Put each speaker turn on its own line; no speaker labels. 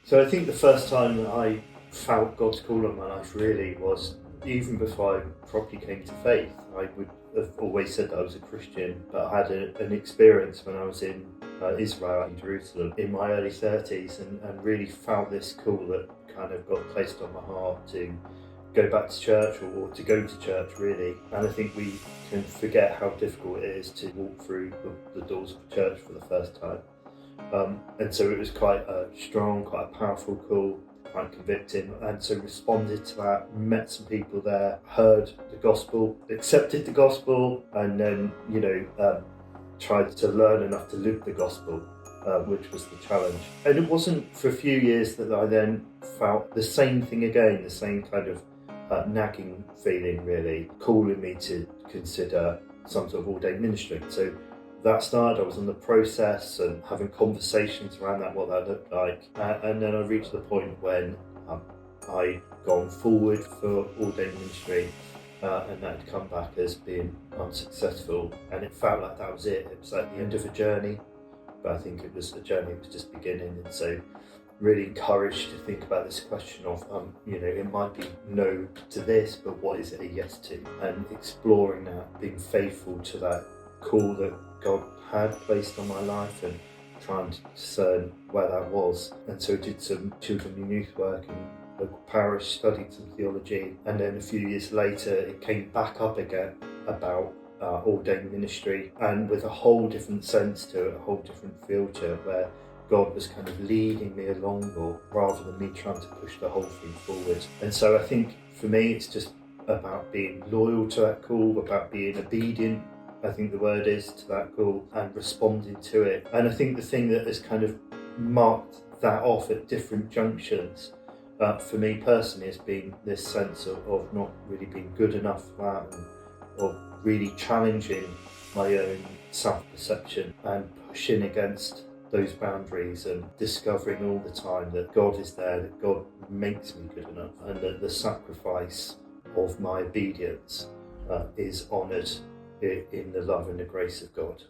So I think the first time that I felt God's call on my life really was even before I properly came to faith. I would have always said that I was a Christian, but I had an experience when I was in Israel, in Jerusalem, in my early 30s, and really felt this call that kind of got placed on my heart to go back to church or to go to church really. And I think we can forget how difficult it is to walk through the doors of church for the first time. And so it was quite a strong, quite a powerful call, quite convicting, and so responded to that, met some people there, heard the gospel, accepted the gospel, and then, tried to learn enough to live the gospel, which was the challenge. And it wasn't for a few years that I then felt the same thing again, the same kind of nagging feeling really, calling me to consider some sort of all-day ministry. So that started, I was in the process and having conversations around that, what that looked like. And then I reached the point when I'd gone forward for all-day ministry and that had come back as being unsuccessful. And it felt like that was it. It was like the end of a journey, but I think it was a journey that was just beginning. And so really encouraged to think about this question of, it might be no to this, but what is it a yes to? And exploring that, being faithful to that call that God had placed on my life and trying to discern where that was. And so I did some children and youth work in local parish, studied some theology, and then a few years later it came back up again about ordained ministry, and with a whole different sense to it, a whole different feel to it, where God was kind of leading me along more rather than me trying to push the whole thing forward. And so I think for me it's just about being loyal to that call, about being obedient, I think the word is, to that call, and responding to it. And I think the thing that has kind of marked that off at different junctions for me personally has been this sense of not really being good enough for that, and of really challenging my own self-perception and pushing against those boundaries and discovering all the time that God is there, that God makes me good enough, and that the sacrifice of my obedience is honoured in the love and the grace of God.